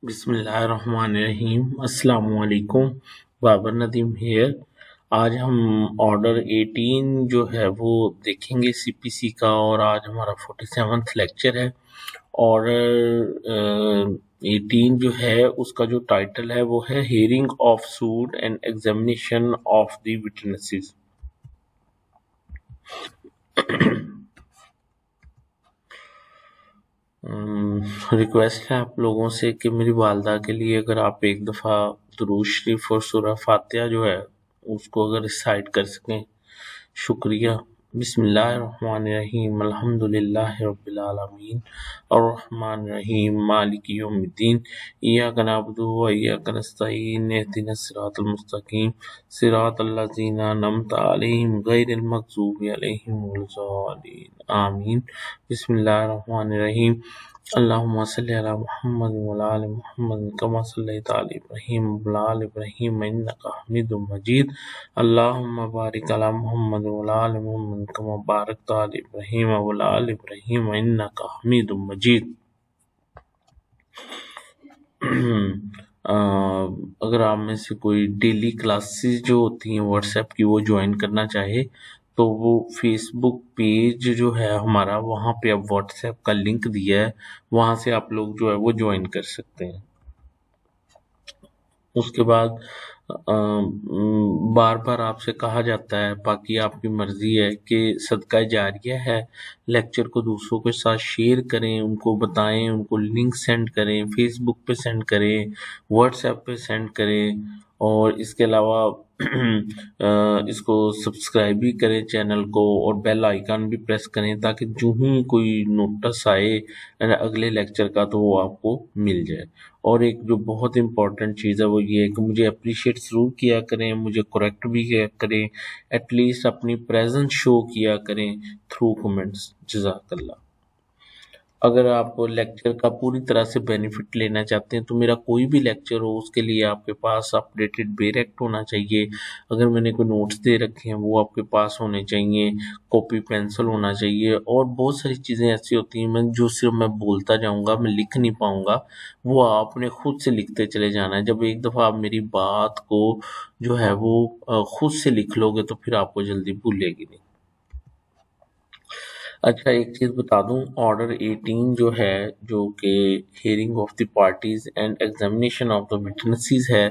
बिस्मिल्लाहिर्रहमानिर्रहीम। अस्सलामुअलैकुम। बाबर नदीम हेयर। आज हम ऑर्डर 18 जो है वो देखेंगे सीपीसी का, और आज हमारा 47th लेक्चर है। ऑर्डर 18 जो है उसका जो टाइटल है वो है hearing of suit and examination of the witnesses. Request है आप लोगों से कि मेरी वालदा के लिए अगर आप एक दफ़ा दुरूद शरीफ और सूरह फातिहा जो है उसको अगर रिसाइट कर सकें, शुक्रिया। बिस्मिल्लाहिर्रहमानिर्रहीम। अल्हम्दुलिल्लाहि रब्बिल आलमीन अर्रहमानिर्रहीम मालिकि यौमिद्दीन इय्याका नअबुदु व इय्याका नस्तईन इहदिनस सिरातल मुस्तकीम सिरातल लज़ीना अनअमता अलैहिम गैरिल मग़ज़ूबि अलैहिम वलज़ालिन आमीन। बिस्मिल्लाहिर्रहमानिर्रहीम। अल्लाहुम्मा सल्लि अला मुहम्मद व अला आलि मुहम्मद कमा सल्लैता अला इब्राहीम व अला आलि इब्राहीम इन्नका हमीदुम मजीद। अल्लाहुम्मा बारिक अला मुहम्मद व अला आलि मुहम्मद कमा बारकता अला इब्राहीम व अला आलि इब्राहीम इन्नका हमीदुम मजीद। अगर आप में से कोई डेली क्लासेस जो होती हैं व्हाट्सएप की वो ज्वाइन करना चाहे तो वो फेसबुक पेज जो है हमारा, वहाँ पे अब व्हाट्सएप का लिंक दिया है, वहाँ से आप लोग जो है वो ज्वाइन कर सकते हैं। उसके बाद बार बार आपसे कहा जाता है, बाकी आपकी मर्जी है, कि सदका जारिया है, लेक्चर को दूसरों के साथ शेयर करें, उनको बताएं, उनको लिंक सेंड करें, फेसबुक पे सेंड करें, व्हाट्सएप पे सेंड करें, और इसके अलावा इसको सब्सक्राइब भी करें चैनल को, और बेल आइकन भी प्रेस करें ताकि जो ही कोई नोटिस आए अगले लेक्चर का तो वो आपको मिल जाए। और एक जो बहुत इंपॉर्टेंट चीज़ है वो ये है कि मुझे अप्रिशिएट ज़रूर किया करें, मुझे करेक्ट भी किया करें, एटलीस्ट अपनी प्रेजेंस शो किया करें थ्रू कमेंट्स। जज़ाकल्लाह। अगर आप लेक्चर का पूरी तरह से बेनिफिट लेना चाहते हैं तो मेरा कोई भी लेक्चर हो उसके लिए आपके पास अपडेटेड डायरेक्ट होना चाहिए। अगर मैंने कोई नोट्स दे रखे हैं वो आपके पास होने चाहिए, कॉपी पेंसिल होना चाहिए, और बहुत सारी चीज़ें ऐसी होती हैं मैं जो सिर्फ मैं बोलता जाऊंगा, मैं लिख नहीं पाऊंगा, वो आपने खुद से लिखते चले जाना है। जब एक दफ़ा आप मेरी बात को जो है वो खुद से लिख लोगे तो फिर आपको जल्दी भूलेगी नहीं। अच्छा, एक चीज़ बता दूं, ऑर्डर 18 जो है, जो कि hearing of the parties and examination of the witnesses है,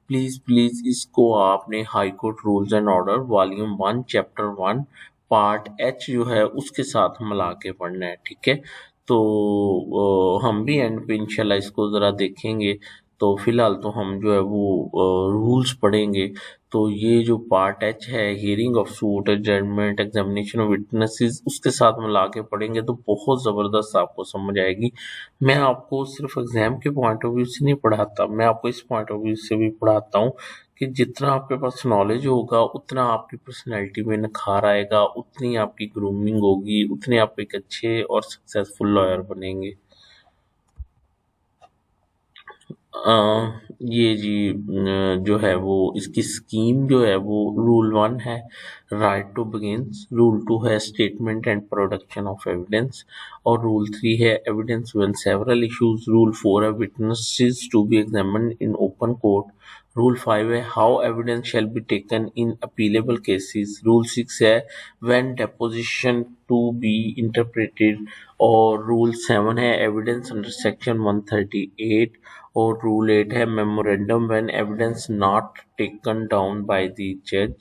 प्लीज़ प्लीज़ इसको आपने high court rules and order volume 1 chapter 1 part H जो है उसके साथ मिला के पढ़ना है, ठीक है। तो हम भी एंड पे इंशाल्लाह इसको ज़रा देखेंगे। तो फिलहाल तो हम जो है वो रूल्स पढ़ेंगे। तो ये जो पार्ट एच है, hearing of suit, judgment, examination of witnesses, उसके साथ मिला के पढ़ेंगे तो बहुत ज़बरदस्त आपको समझ आएगी। मैं आपको सिर्फ एग्जाम के पॉइंट ऑफ व्यू से नहीं पढ़ाता, मैं आपको इस पॉइंट ऑफ व्यू से भी पढ़ाता हूँ कि जितना आपके पास नॉलेज होगा उतना आपकी पर्सनैलिटी में निखार आएगा, उतनी आपकी ग्रूमिंग होगी, उतने आप एक अच्छे और सक्सेसफुल लॉयर बनेंगे। ये जी जो है वो इसकी स्कीम जो है वो रूल 1 है राइट टू बिगिंस, रूल 2 है statement and production of evidence, और रूल 3 है evidence when several issues, rule 4 है witnesses to be examined in open court, rule 5 है how evidence shall be taken in appealable cases, rule 6 है when deposition to be interpreted, और rule 7 है evidence under section 138, और rule 8 है memorandum when evidence not taken down by the जज,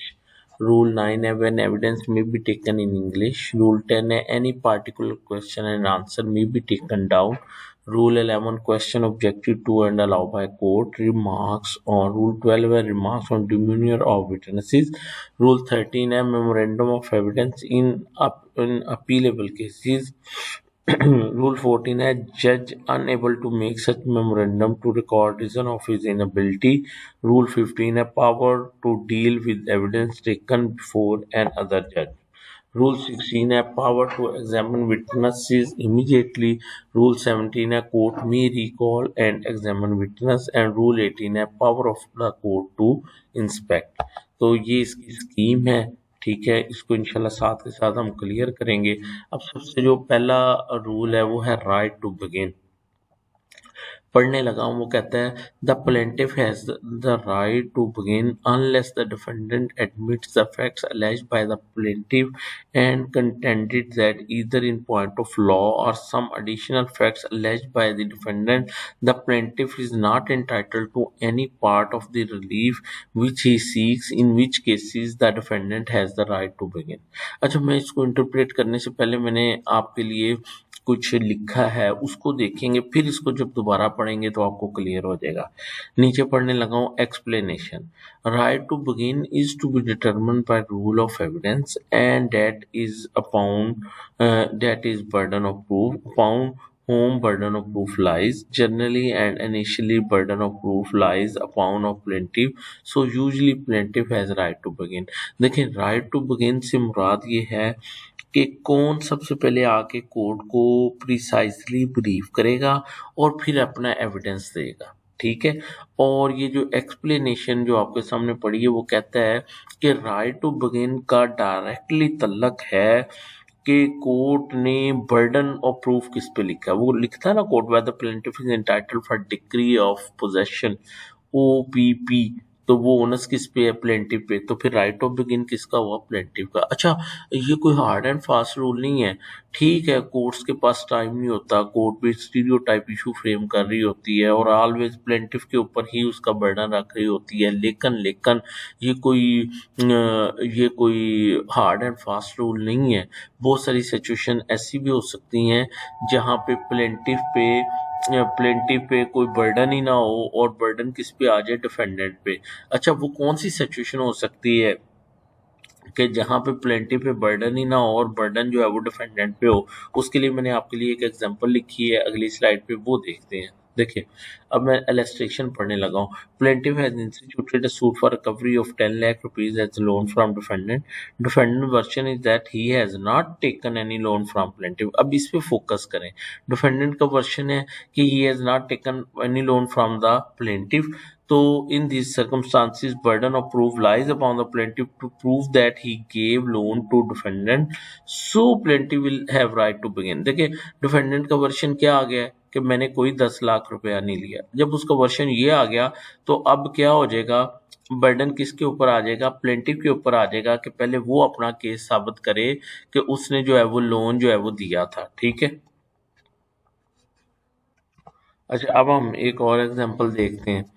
rule 9 है when evidence may be taken in English, rule 10 है any particular question and answer may be taken down, rule 11 question objected to and allowed by court, remarks on rule 12 है remarks on demeanor of witnesses, rule 13 है memorandum of evidence in appealable cases, Rule 14 है judge unable to make such memorandum to record reason of his inability. Rule 15 है power to deal with evidence taken before an other judge. Rule 16 है power to examine witnesses immediately. Rule 17 है court may recall and examine witness, and Rule 18 है power of the court to inspect. तो ये इसकी scheme है, ठीक है। इसको इंशाल्लाह साथ के साथ हम क्लियर करेंगे। अब सबसे जो पहला रूल है वो है राइट टू बिगिन। पढ़ने लगा हूँ। वो कहता है the plaintiff has the right to begin unless the defendant admits the facts alleged by the plaintiff and contended that either in point of law or some additional facts alleged by the defendant, the plaintiff is not entitled to any part of the relief which he seeks, in which cases the defendant has the right to begin। अच्छा, मैं इसको interpret करने से पहले मैंने आपके लिए कुछ लिखा है, उसको देखेंगे, फिर इसको जब दोबारा पढ़ेंगे तो आपको क्लियर हो जाएगा। नीचे पढ़ने लगा हूँ explanation. Right to begin is to be determined by rule of evidence and that is burden of proof upon whom burden of proof lies. Generally and initially burden of proof lies upon of plaintiff, so usually plaintiff has right to begin। देखिए, right to begin से मुराद ये है कि कौन सबसे पहले आके court को प्रिसाइजली ब्रीफ करेगा और फिर अपना एविडेंस देगा, ठीक है। और ये जो एक्सप्लेनेशन जो आपके सामने पड़ी है वो कहता है कि राइट टू बिगिन का डायरेक्टली तल्लक है कि कोर्ट ने बर्डन ऑफ प्रूफ किस पे लिखा है। वो लिखता है ना court, whether plaintiff is entitled for decree of possession, OPP, तो वो ओनस किस पे है, प्लेंटिव पे। तो फिर राइट ऑफ बिगिन किसका हुआ, प्लेंटिव का। अच्छा, ये कोई हार्ड एंड फास्ट रूल नहीं है, ठीक है। कोर्ट्स के पास टाइम नहीं होता, कोर्ट भी स्टीरियोटाइप इशू फ्रेम कर रही होती है और ऑलवेज प्लेंटिव के ऊपर ही उसका बर्डन रख रही होती है। लेकिन ये कोई हार्ड एंड फास्ट रूल नहीं है। बहुत सारी सिचुएशन ऐसी भी हो सकती हैं जहाँ पे प्लेंटिव पे कोई बर्डन ही ना हो और बर्डन किस पे आ जाए, डिफेंडेंट पे। अच्छा, वो कौन सी सिचुएशन हो सकती है कि जहाँ पे प्लेंटिव पे बर्डन ही ना हो और बर्डन जो है वो डिफेंडेंट पे हो। उसके लिए मैंने आपके लिए एक एग्जांपल लिखी है अगली स्लाइड पे, वो देखते हैं। देखिए, अब मैं इलस्ट्रेशन पढ़ने लगा हूँ। Plaintiff has instituted a suit for recovery of 10 lakh rupees as loan from defendant. Defendant version is that he has not taken any loan from plaintiff. अब इस पे फोकस करें। डिफेंडेंट का वर्जन है कि ही has not taken any loan from the plaintiff. So in these circumstances, burden of proof lies upon the plaintiff to prove that he gave loan to defendant. So plaintiff will have right to begin। देखिए, defendant का version क्या आ गया है कि मैंने कोई 10 लाख रुपया नहीं लिया। जब उसका वर्शन ये आ गया तो अब क्या हो जाएगा, बर्डन किसके ऊपर आ जाएगा, प्लेंटिफ के ऊपर आ जाएगा कि पहले वो अपना केस साबित करे कि उसने जो है वो लोन जो है वो दिया था, ठीक है। अच्छा, अब हम एक और एग्जांपल देखते हैं।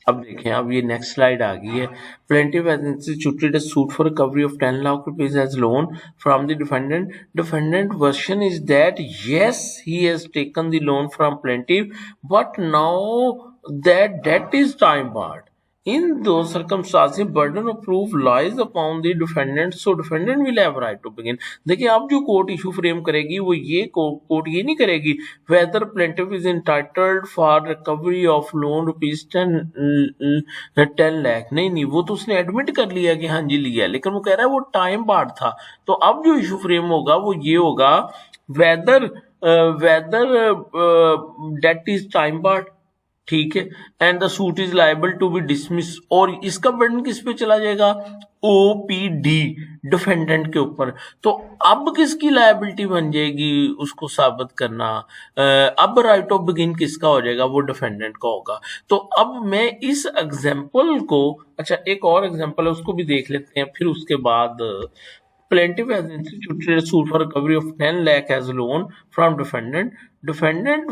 अब देखें, अब ये नेक्स्ट स्लाइड आ गई है। Plaintiff has instituted a suit for recovery of 10 lakh rupees as loan from the defendant. Defendant version is that yes he has taken the loan from plaintiff but now that debt is time barred. In those circumstances, burden of proof lies upon the defendant, so defendant will have right to begin। देखिए, अब जो court issue frame करेगी वो ये court ये नहीं करेगी whether plaintiff is entitled for recovery of loan rupees 10 lakh. नहीं, वो तो उसने एडमिट कर लिया कि हाँ जी लिया, लेकिन वो कह रहा है वो टाइम बार्ड था। तो अब जो इशू फ्रेम होगा वो ये होगा whether debt is time barred, ठीक है, and the suit is liable to be dismiss. और इसका बर्डन किस पे चला जाएगा, OPD, डिफेंडेंट के ऊपर। तो अब किसकी लायबिलिटी बन जाएगी उसको साबित करना, अब राइट ऑफ बिगिन किसका हो जाएगा, वो डिफेंडेंट का होगा। तो अब मैं इस एग्जांपल को, अच्छा एक और एग्जांपल है उसको भी देख लेते हैं, फिर उसके बाद plaintiff has instituted a suit for recovery of 10 lakh as loan from defendant. Defendant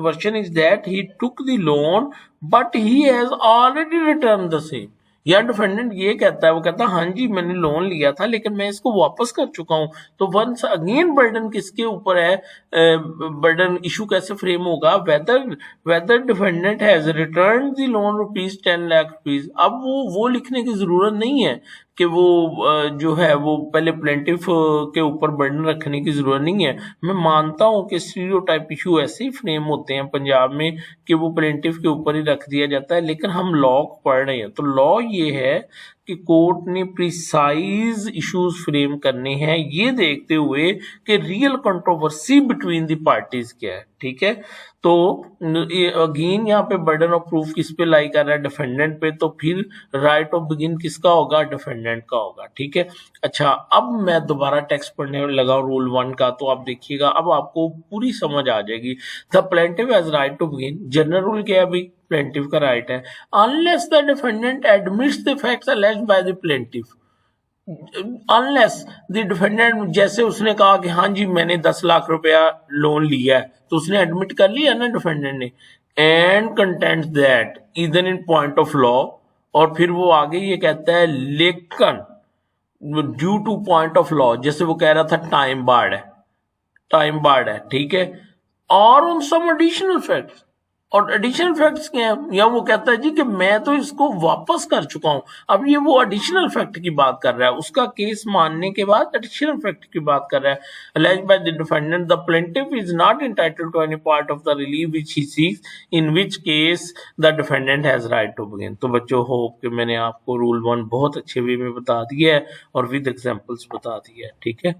version is that he took the loan but he has already returned the same। या डिफेंडेंट ये कहता है, वो कहता है हाँ जी मैंने लोन लिया था लेकिन मैं इसको वापस कर चुका हूं। तो वंस अगेन बर्डन किसके ऊपर है, बर्डन इशू कैसे फ्रेम होगा, whether defendant has return the loan rupees 10 lakh rupees. अब वो लिखने की जरूरत नहीं है कि वो जो है वो पहले प्लेंटिफ के ऊपर बर्डन रखने की जरूरत नहीं है। मैं मानता हूं कि स्टीरियोटाइप इशू ऐसे ही फ्रेम होते हैं पंजाब में कि वो प्लेंटिफ के ऊपर ही रख दिया जाता है, लेकिन हम लॉ पढ़ रहे हैं तो लॉ ये है कि कोर्ट ने प्रिसाइज इश्यूज फ्रेम करने हैं ये देखते हुए कि real controversy between the parties क्या है, ठीक है। तो अगेन यहाँ पे बर्डन ऑफ प्रूफ किस पे लाई कर रहा है, डिफेंडेंट पे, तो फिर राइट ऑफ बिगिन किसका होगा, डिफेंडेंट का होगा, ठीक है। अच्छा, अब मैं दोबारा टेक्स्ट पढ़ने लगा रूल 1 का, तो आप देखिएगा अब आपको पूरी समझ आ जाएगी। The plaintiff has right to begin, general rule क्या है अभी, प्लेंटिफ का राइट है, unless the defendant admits the facts alleged by the plaintiff, unless the defendant, जैसे उसने कहा कि हाँ जी मैंने 10 लाख रुपया लोन लिया है, तो उसने एडमिट कर लिया ना डिफेंडेंट ने, एंड कंटेंट्स दैट इधर इन पॉइंट ऑफ लॉ, और फिर वो आगे ये कहता है लेकिन due two point of law, जैसे वो कह रहा था टाइम बार्ड है, टाइम बार्ड है, ठीक है, और ऑन सम एडिशनल फैक्ट्स, और एडिशनल फैक्ट्स क्या है, या वो कहता है जी कि मैं तो इसको वापस कर चुका हूं, अब ये वो एडिशनल फैक्ट की बात कर रहा है, उसका केस मानने के बाद एडिशनल फैक्ट की बात कर रहा है। alleged by the defendant the plaintiff is not entitled to any part of the relief which he seeks, in which case the defendant has right to begin। तो बच्चों होप कि मैंने आपको रूल 1 बहुत अच्छे वे में बता दिया है और विद एग्जांपल्स बता दिया है, ठीक है।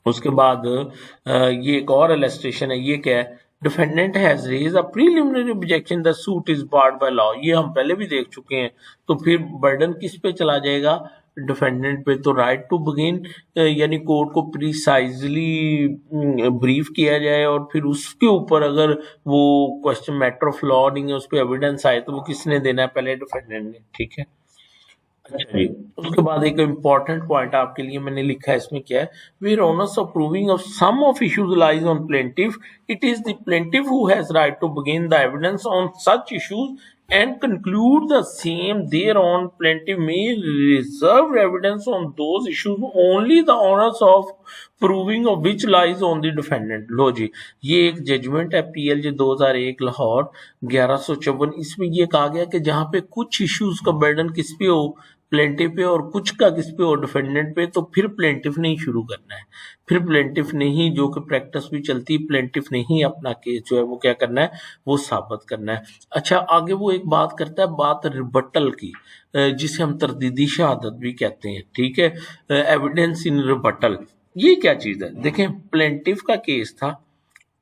उसके बाद ये एक और इलस्ट्रेशन है, ये क्या है, defendant has raise a preliminary objection the suit is barred by law, ये हम पहले भी देख चुके हैं, तो फिर बर्डन किस पे चला जाएगा, डिफेंडेंट पे। तो राइट टू बिगिन यानी कोर्ट को प्रिसाइजली ब्रीफ किया जाए और फिर उसके ऊपर अगर वो क्वेश्चन मैटर ऑफ लॉ नहीं है, उस पर एविडेंस आए, तो वो किसने देना है, पहले डिफेंडेंट ने, ठीक है। अच्छा जी, उसके बाद एक इम्पॉर्टेंट पॉइंट आपके लिए मैंने लिखा है, इसमें क्या है, where onus of proving of some of issues lies on plaintiff, it is the plaintiff who has right to begin the evidence on such issues and conclude the same thereon, plaintiff may reserve evidence on those issues only the onus of proving of which lies on the defendant। लो जी, ये एक judgement है PLJ 2001 Lahore 1154, इसमें ये कहा गया कि जहां पे कुछ इश्यूज का बर्डन किस पे हो, प्लेंटिफ पे, और कुछ का किस पे हो, डिफेंडेंट पे, तो फिर प्लेंटिफ ने ही शुरू करना है, फिर प्लेंटिफ ने ही, जो कि प्रैक्टिस भी चलती है, प्लेंटिफ ने ही अपना केस जो है वो क्या करना है, वो साबित करना है। अच्छा, आगे वो एक बात करता है, बात रिबटल की, जिसे हम तरदीदी शहादत भी कहते हैं, ठीक है, एविडेंस इन रिबटल। ये क्या चीज है, देखें प्लेंटिफ का केस था,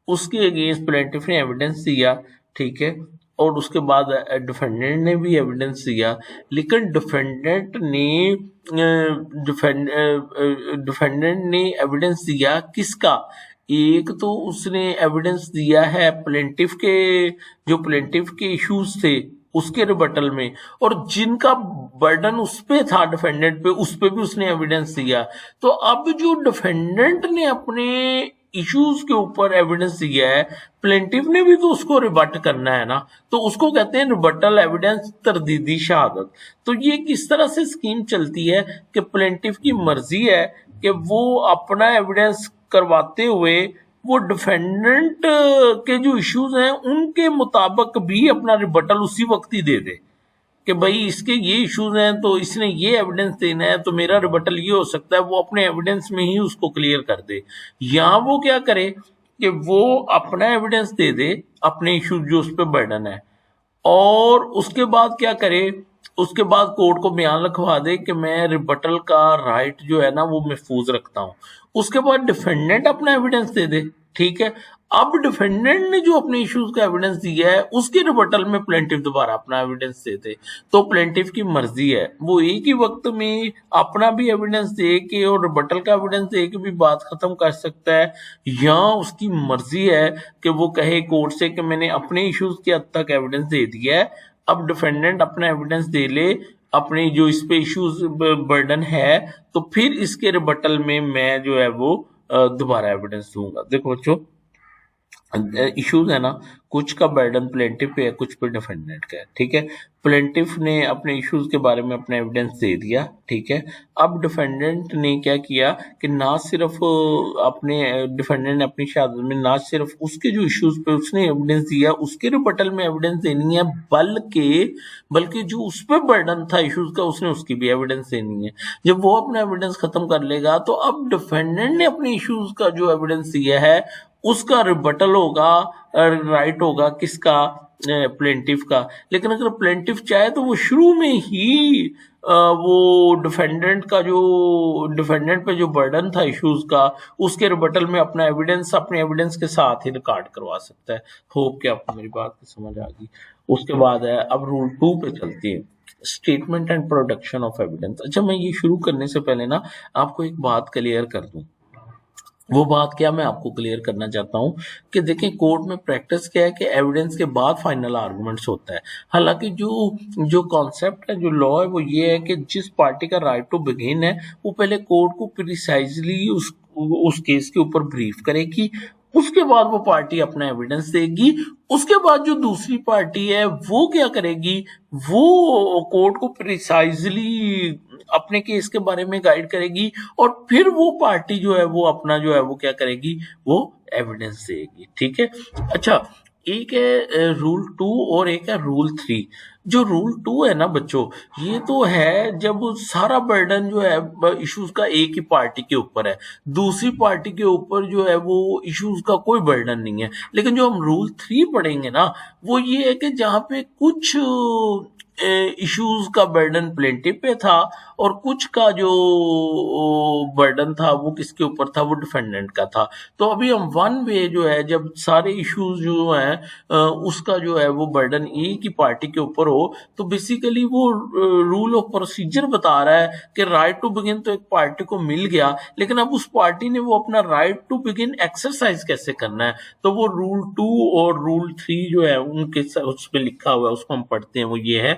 उसके अगेंस्ट प्लेंटिफ ने एविडेंस दिया, ठीक है, और उसके बाद डिफेंडेंट ने भी एविडेंस दिया, लेकिन डिफेंडेंट ने एविडेंस दिया किसका, एक तो उसने एविडेंस दिया है प्लेंटिफ के, जो प्लेंटिफ के इश्यूज थे उसके रिबटल में, और जिनका बर्डन उस पे था डिफेंडेंट पे, उस पे भी उसने एविडेंस दिया। तो अब जो डिफेंडेंट ने अपने इश्यूज के ऊपर एविडेंस दिया है, प्लेंटिफ ने भी तो उसको रिबट करना है ना, तो उसको कहते हैं रिबटल एविडेंस, तरदीदी शहादत। तो ये किस तरह से स्कीम चलती है कि प्लेंटिफ की मर्जी है कि वो अपना एविडेंस करवाते हुए वो डिफेंडेंट के जो इश्यूज हैं उनके मुताबिक भी अपना रिबटल उसी वक्त ही दे दे कि भाई इसके ये इश्यूज हैं तो इसने ये एविडेंस देना है, तो मेरा रिबटल ये हो सकता है, वो अपने एविडेंस में ही उसको क्लियर कर दे। या वो क्या करे कि वो अपना एविडेंस दे दे, अपने इश्यूज जो उस पर बर्डन है, और उसके बाद क्या करे, उसके बाद कोर्ट को बयान लिखवा दे कि मैं रिबटल का राइट जो है ना वो महफूज रखता हूं। उसके बाद डिफेंडेंट अपना एविडेंस दे दे, ठीक है। अब डिफेंडेंट ने जो अपने इश्यूज का एविडेंस दिया है उसके रिबटल में प्लेंटिफ दोबारा अपना एविडेंस दे दे, तो प्लेंटिफ की मर्जी है, वो एक ही वक्त में अपना भी एविडेंस दे के और रिबटल का एविडेंस दे के भी बात खत्म कर सकता है, या उसकी मर्जी है कि वो कहे कोर्ट से कि मैंने अपने इश्यूज के हद तक एविडेंस दे दिया है, अब डिफेंडेंट अपना एविडेंस दे ले, अपने जो इस पे इश्यूज बर्डन है, तो फिर इसके रिबटल में मैं जो है वो दोबारा एविडेंस दूंगा। देखो बच्चों, इश्यूज है ना, कुछ का बर्डन प्लेंटिफ पे है, कुछ पे डिफेंडेंट का है, ठीक है। प्लेंटिफ ने अपने इश्यूज के बारे में अपना एविडेंस दे दिया, ठीक है। अब डिफेंडेंट ने क्या किया कि ना सिर्फ अपने डिफेंडेंट ने अपनी शहादत में ना सिर्फ उसके जो इश्यूज पे उसने एविडेंस दिया उसके रिबटल में एविडेंस देनी है, बल्कि जो उस पर बर्डन था इश्यूज का उसने उसकी भी एविडेंस देनी है। जब वो अपना एविडेंस खत्म कर लेगा तो अब डिफेंडेंट ने अपने इश्यूज का जो एविडेंस दिया है उसका रिबटल होगा, राइट होगा किसका, प्लेंटिफ का, लेकिन अगर प्लेंटिफ चाहे तो वो शुरू में ही वो डिफेंडेंट पे जो बर्डन था इश्यूज का, उसके रिबटल में अपने एविडेंस के साथ ही रिकॉर्ड करवा सकता है। होप कि आपको मेरी बात समझ आ गई। उसके बाद है, अब रूल 2 पे चलती है, statement and production of evidence. अच्छा, मैं ये शुरू करने से पहले ना आपको एक बात क्लियर कर दूं। वो बात क्या मैं आपको क्लियर करना चाहता हूँ कि देखें, कोर्ट में प्रैक्टिस क्या है कि एविडेंस के बाद फाइनल आर्गुमेंट्स होता है। हालांकि जो जो कॉन्सेप्ट है, जो लॉ है, वो ये है कि जिस पार्टी का राइट टू बिगिन है, वो पहले कोर्ट को प्रिसाइजली उस केस के ऊपर ब्रीफ करेगी। उसके बाद वो पार्टी अपना एविडेंस देगी। उसके बाद जो दूसरी पार्टी है वो क्या करेगी, वो कोर्ट को प्रिसाइजली अपने केस के बारे में गाइड करेगी, और फिर वो पार्टी जो है वो अपना जो है वो क्या करेगी, वो एविडेंस देगी। ठीक है। अच्छा, एक है रूल 2 और एक है रूल 3। जो रूल 2 है ना बच्चों, ये तो है जब सारा बर्डन जो है इश्यूज का एक ही पार्टी के ऊपर है, दूसरी पार्टी के ऊपर जो है वो इश्यूज का कोई बर्डन नहीं है। लेकिन जो हम रूल 3 पढ़ेंगे ना, वो ये है कि जहाँ पे कुछ इश्यूज का बर्डन प्लेंटिव पे था, और कुछ का जो बर्डन था वो किसके ऊपर था, वो डिफेंडेंट का था। तो अभी हम वन वे जो है, जब सारे इश्यूज जो हैं उसका जो है वो बर्डन एक ही पार्टी के ऊपर हो, तो बेसिकली वो रूल ऑफ प्रोसीजर बता रहा है कि राइट टू बिगिन तो एक पार्टी को मिल गया, लेकिन अब उस पार्टी ने वो अपना राइट टू बिगिन एक्सरसाइज कैसे करना है। तो वो रूल 2 और रूल 3 जो है उनके उस पर लिखा हुआ है, उसको हम पढ़ते हैं। वो ये है,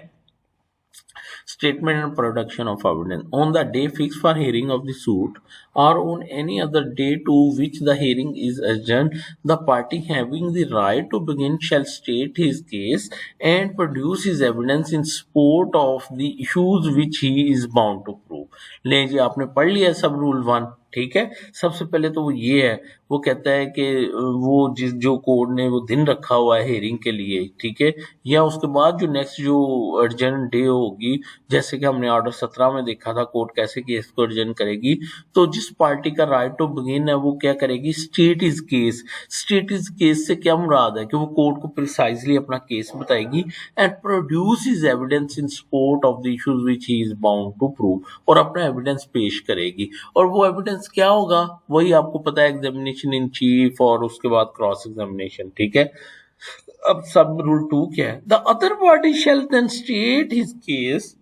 statement and production of evidence on the day fixed for hearing of the suit or on any other day to which the hearing is adjourned, the party having the right to begin shall state his case and produce his evidence in support of the issues which he is bound to prove। ले जी, आपने पढ़ लिया सब rule 1। ठीक है। सबसे पहले तो वो ये है, वो कहता है कि वो जो कोर्ट ने वो दिन रखा हुआ है हेयरिंग के लिए, ठीक है, या उसके बाद जो नेक्स्ट जो अर्जेंट डे होगी, जैसे कि हमने ऑर्डर 17 में देखा था कोर्ट कैसे केस को अर्जेंट करेगी। तो जिस पार्टी का राइट टू बिगिन है वो क्या करेगी, state is case. State is case से क्या मुराद है कि वो कोर्ट को प्रिसाइजली अपना केस बताएगी and produce is evidence in support of the issues which he is bound to prove, और अपना एविडेंस पेश करेगी। और वो एविडेंस क्या होगा, वही आपको पता है, एग्जामिनेशन इन चीफ और उसके बाद क्रॉस एग्जामिनेशन। ठीक है। अब सब रूल 2 क्या है, the other party shall then state his case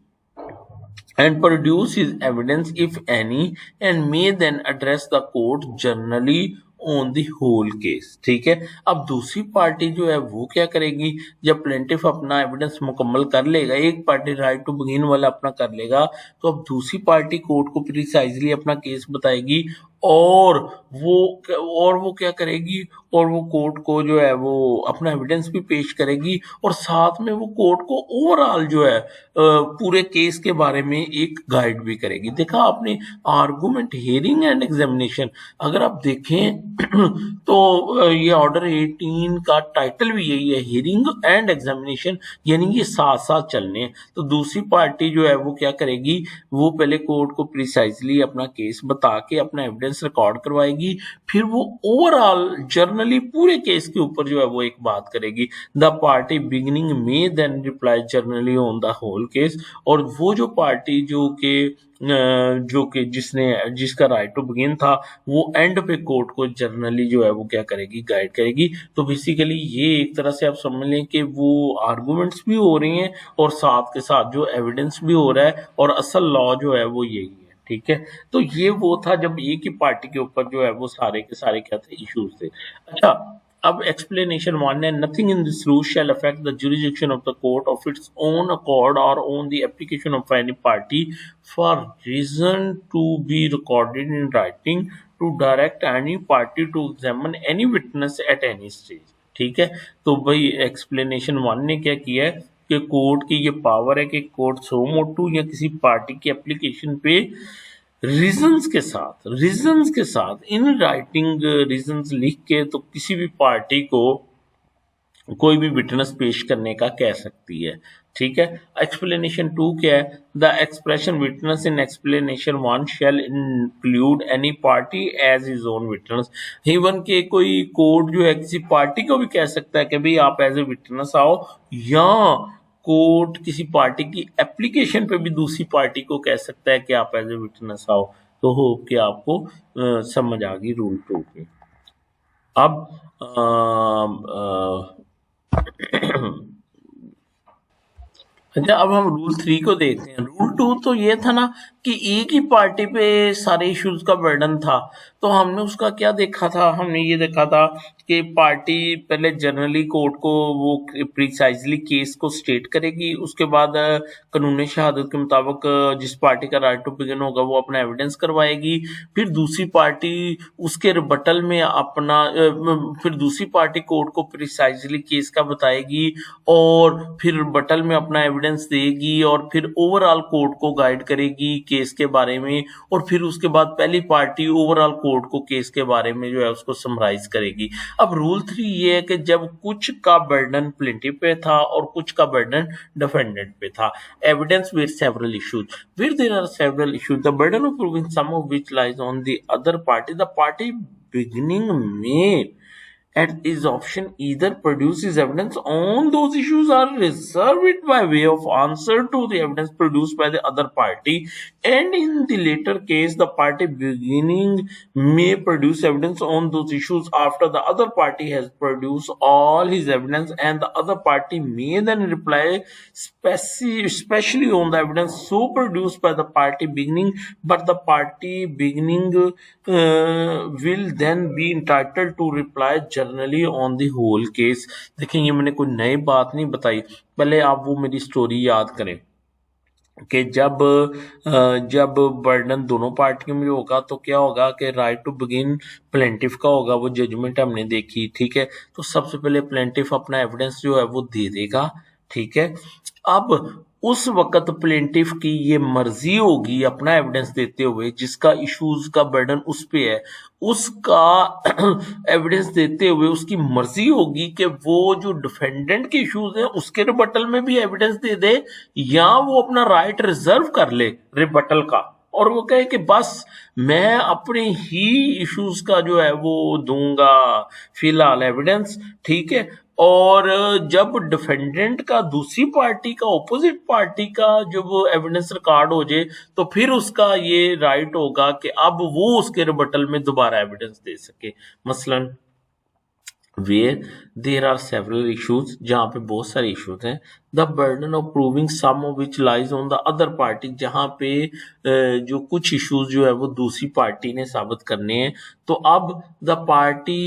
and produce his evidence if any and may then address the court generally on the whole case. ठीक है। अब दूसरी पार्टी जो है वो क्या करेगी, जब प्लेंटिफ अपना एविडेंस मुकम्मल कर लेगा, एक पार्टी राइट टू बिगिन वाला अपना कर लेगा, तो अब दूसरी पार्टी कोर्ट को प्रिसाइजली अपना केस बताएगी, और वो क्या करेगी, और वो कोर्ट को जो है वो अपना एविडेंस भी पेश करेगी, और साथ में वो कोर्ट को ओवरऑल जो है पूरे केस के बारे में एक गाइड भी करेगी। देखा आपने, आर्गुमेंट, हियरिंग एंड एग्जामिनेशन, अगर आप देखें तो ये ऑर्डर 18 का टाइटल भी यही है, हियरिंग एंड एग्जामिनेशन, यानी ये साथ साथ चलने हैं। तो दूसरी पार्टी जो है वो क्या करेगी, वो पहले कोर्ट को प्रिसाइजली अपना केस बता के अपना एविडेंस रिकॉर्ड करवाएगी, फिर वो ओवरऑल जर्नली पूरे केस के ऊपर जो है वो एक बात करेगी। The party beginning may then reply generally on the whole case, और वो जो पार्टी जो कि जिसका राइट टू बिगिन था, वो एंड पे कोर्ट को जर्नली जो है वो क्या करेगी, गाइड करेगी। तो बेसिकली ये एक तरह से आप समझ लें कि वो आर्गुमेंट्स भी हो रही हैं और साथ के साथ जो एविडेंस भी हो रहा है, और असल लॉ जो है वो यही है। ठीक है। तो ये वो था जब एक ही पार्टी के ऊपर जो है वो सारे के सारे क्या थे, इश्यूज थे। अच्छा, अब एक्सप्लेनेशन 1 है, nothing in this rule shall affect the jurisdiction of the court of its own accord और on the application of any party for reason to be recorded in writing to direct any party to examine any witness at any stage. ठीक है। तो भाई explanation 1 ने क्या किया है कि कोर्ट की ये पावर है कि कोर्ट सो मोटू या किसी पार्टी की एप्लीकेशन पे रीजंस के साथ इन राइटिंग रीजंस लिख के तो किसी भी पार्टी को कोई भी विटनेस पेश करने का कह सकती है। ठीक है। एक्सप्लेनेशन 2 क्या है? The expression witness in explanation 1 shall include any party as his own witness. Even के कोई कोर्ट जो है किसी पार्टी को भी कह सकता है कि भाई आप एज ए विटनेस आओ, या कोर्ट किसी पार्टी की एप्लीकेशन पे भी दूसरी पार्टी को कह सकता है कि आप एज ए विटनेस आओ। तो होप कि आपको समझ आ गई रूल 2 की। अब अच्छा, अब हम रूल 3 को देखते हैं। रूल 2 तो ये था ना कि एक ही पार्टी पे सारे इश्यूज का बर्डन था। तो हमने उसका क्या देखा था? हमने ये देखा था कि पार्टी पहले जनरली कोर्ट को वो प्रिसाइजली केस को स्टेट करेगी, उसके बाद कानून शहादत के मुताबिक जिस पार्टी का राइट टू बिगिन होगा वो अपना एविडेंस करवाएगी। फिर दूसरी पार्टी उसके रिबटल में अपना फिर दूसरी पार्टी कोर्ट को प्रिसाइजली केस का बताएगी और फिर रिबटल में अपना एविडेंस देगी और फिर ओवरऑल कोर्ट को गाइड करेगी केस के बारे में, और फिर उसके बाद पहली पार्टी ओवरऑल कोर्ट को केस के बारे में जो है उसको समराइज करेगी। अब रूल 3 ये है कि जब कुछ का बर्डन प्लेंटिफ पे था और कुछ का बर्डन डिफेंडेंट पे था, evidence with several issues, where there are several issues, the burden of proving some of which lies on the other party, the party beginning may at his option either produces evidence on those issues or reserve it by way of answer to the evidence produced by the other party, and in the later case the party beginning may produce evidence on those issues after the other party has produced all his evidence, and the other party may then reply especially on the evidence so produced by the party beginning, but the party beginning will then be entitled to reply generally on the whole case। देखिए, ये मैंने कोई नई बात नहीं बताई, पहले आप वो मेरी स्टोरी याद करें कि जब बर्डन दोनों पार्टियों में होगा तो क्या होगा कि राइट टू बिगिन प्लेंटिफ का होगा। वो जजमेंट हमने देखी, ठीक है। तो सबसे पहले प्लेंटिफ अपना एविडेंस जो है वो दे देगा, ठीक है। अब उस वक्त प्लेंटिफ की ये मर्जी होगी अपना एविडेंस देते हुए, जिसका इश्यूज का बर्डन उस पे है, उसका एविडेंस देते हुए उसकी मर्जी होगी कि वो जो डिफेंडेंट के इश्यूज हैं उसके रिबटल में भी एविडेंस दे दे, या वो अपना राइट रिजर्व कर ले रिबटल का और वो कहे कि बस मैं अपने ही इश्यूज का जो है वो दूंगा फिलहाल एविडेंस, ठीक है। और जब डिफेंडेंट का दूसरी पार्टी का ऑपोजिट पार्टी का जब एविडेंस रिकॉर्ड हो जाए तो फिर उसका ये राइट होगा कि अब वो उसके रिबटल में दोबारा एविडेंस दे सके। मसलन where there are several issues, जहाँ पे बहुत सारे issues हैं, the burden of proving some of which lies on the other party, जहाँ पे जो कुछ issues जो है वो दूसरी पार्टी ने साबित करने हैं। तो अब the party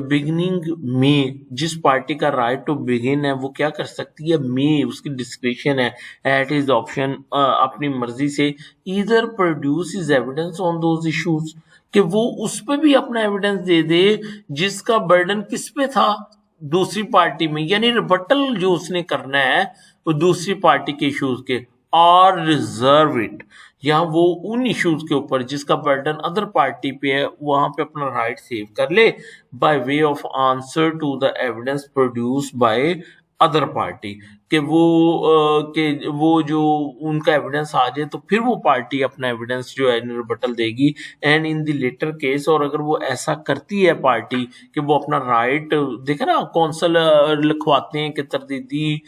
बिगिनिंग में जिस पार्टी का राइट टू बिगिन है वो क्या कर सकती है? में उसकी डिस्क्रिप्शन है एट हिज ऑप्शन, अपनी मर्जी से either produce is evidence on those issues, कि वो उस पर भी अपना एविडेंस दे दे जिसका बर्डन किस पे था? दूसरी पार्टी में, यानी रिबटल जो उसने करना है वो दूसरी पार्टी के इश्यूज के, और रिजर्व इट, या वो उन इश्यूज के ऊपर जिसका बर्डन अदर पार्टी पे है वहां पे अपना राइट सेव कर ले by way of answer to the evidence produce by other party, कि वो जो उनका एविडेंस आ जाए तो फिर वो पार्टी अपना एविडेंस जो है रिबटल देगी। And in the latter case, और अगर वो ऐसा करती है पार्टी कि वो अपना राइट, देखे ना कौंसल लिखवाते हैं कि तरदीदी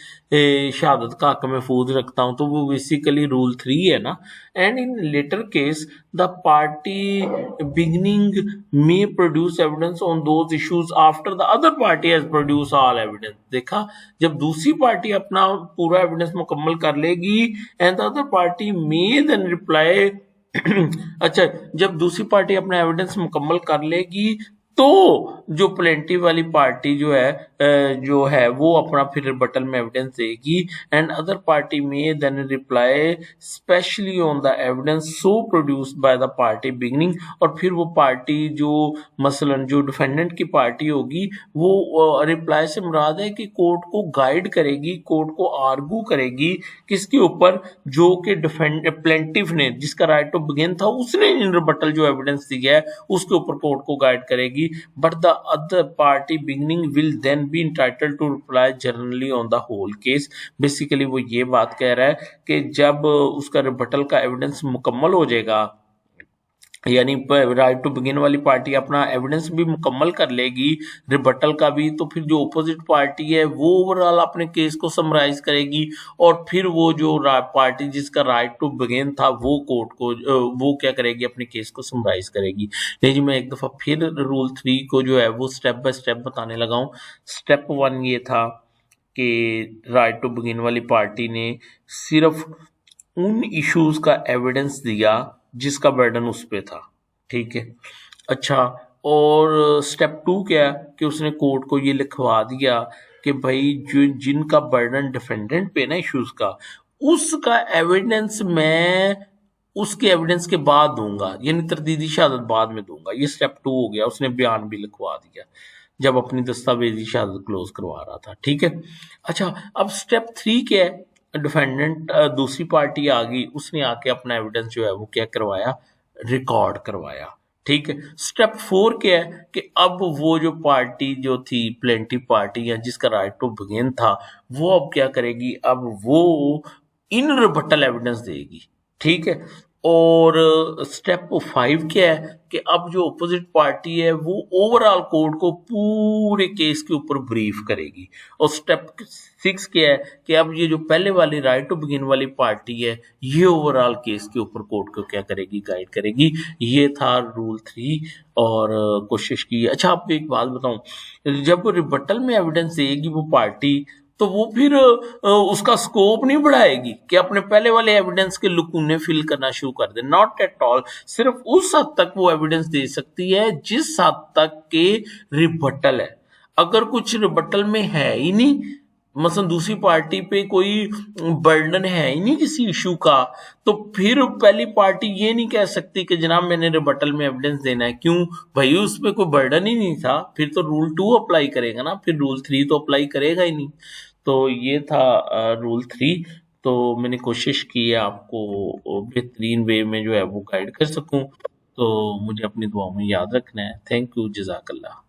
शहादत का हक महफूज रखता हूं, तो वो बेसिकली रूल 3 है ना। And in latter case the party beginning may produce evidence on those issues after the other party has produce all evidence. देखा, जब दूसरी पार्टी अपना पूरा एविडेंस मुकम्मल कर लेगी and the other party may then reply अच्छा, जब दूसरी पार्टी अपना एविडेंस मुकम्मल कर लेगी तो जो प्लेंटिव वाली पार्टी जो है वो अपना फिर रिबटल में एविडेंस देगी, and other party may then reply specially on the evidence so produced by the party beginning. और फिर वो पार्टी जो मसलन जो डिफेंडेंट की पार्टी होगी वो रिप्लाई से मुराद है कि कोर्ट को गाइड करेगी, कोर्ट को आर्गू करेगी किसके ऊपर? जो कि प्लेंटिव ने जिसका राइट टू बिगिन था उसने इन रिबटल जो एविडेंस दिया है उसके ऊपर कोर्ट को गाइड करेगी। but the other party beginning will then be entitled to reply generally on the whole case। Basically वो ये बात कह रहा है कि जब उसका रिबटल का एविडेंस मुकम्मल हो जाएगा, यानी राइट टू बिगिन वाली पार्टी अपना एविडेंस भी मुकम्मल कर लेगी, रिबटल का भी, तो फिर जो अपोजिट पार्टी है वो ओवरऑल अपने केस को समराइज करेगी, और फिर वो जो पार्टी जिसका राइट टू बिगिन था वो कोर्ट को वो क्या करेगी, अपने केस को समराइज करेगी। नहीं जी, मैं एक दफा फिर रूल 3 को जो है वो स्टेप बाय स्टेप बताने लगा हूँ। स्टेप 1 ये था कि राइट टू बिगिन वाली पार्टी ने सिर्फ उन इश्यूज का एविडेंस दिया जिसका बर्डन उस पे था, ठीक है। अच्छा, और स्टेप 2 क्या है कि उसने कोर्ट को ये लिखवा दिया कि भाई जो जिनका बर्डन डिफेंडेंट पे ना इश्यूज का, उसका एविडेंस मैं उसके एविडेंस के बाद दूंगा, यानी तरदीदी शहादत बाद में दूंगा। ये स्टेप 2 हो गया, उसने बयान भी लिखवा दिया जब अपनी दस्तावेजी शहादत क्लोज करवा रहा था, ठीक है। अच्छा, अब स्टेप 3 क्या है, डिफेंडेंट दूसरी पार्टी आ गई, उसने आके अपना एविडेंस जो है वो क्या करवाया, रिकॉर्ड करवाया, ठीक है। स्टेप 4 क्या है कि अब वो जो पार्टी जो थी प्लेंटिव पार्टी या जिसका राइट टू बिगिन था, वो अब क्या करेगी, अब वो इन रिबटल एविडेंस देगी, ठीक है। और स्टेप 5 क्या है कि अब जो अपोजिट पार्टी है वो ओवरऑल कोर्ट को पूरे केस के ऊपर ब्रीफ करेगी। और स्टेप 6 क्या है कि अब ये जो पहले वाली राइट टू बिगिन वाली पार्टी है ये ओवरऑल केस के ऊपर कोर्ट को क्या करेगी, गाइड करेगी। ये था रूल 3 और कोशिश की। अच्छा, आपको एक बात बताऊं, जब रिबटल में एविडेंस देगी वो पार्टी, तो वो फिर उसका स्कोप नहीं बढ़ाएगी कि अपने पहले वाले एविडेंस के लुकूने फिल करना शुरू कर दे, नॉट एट ऑल। सिर्फ उस हद तक वो एविडेंस दे सकती है जिस हद तक के रिबटल है। अगर कुछ रिबटल में है ही नहीं, मसलन दूसरी पार्टी पे कोई बर्डन है ही नहीं किसी इशू का, तो फिर पहली पार्टी ये नहीं कह सकती कि जनाब मैंने रिबटल में एविडेंस देना है। क्यों भाई, उस पर कोई बर्डन ही नहीं था, फिर तो रूल 2 अप्लाई करेगा ना, फिर रूल 3 तो अप्लाई करेगा ही नहीं। तो ये था रूल 3। तो मैंने कोशिश की है आपको बेहतरीन वे में जो है वो गाइड कर सकूं। तो मुझे अपनी दुआ में याद रखना है। थैंक यू, जज़ाकल्लाह।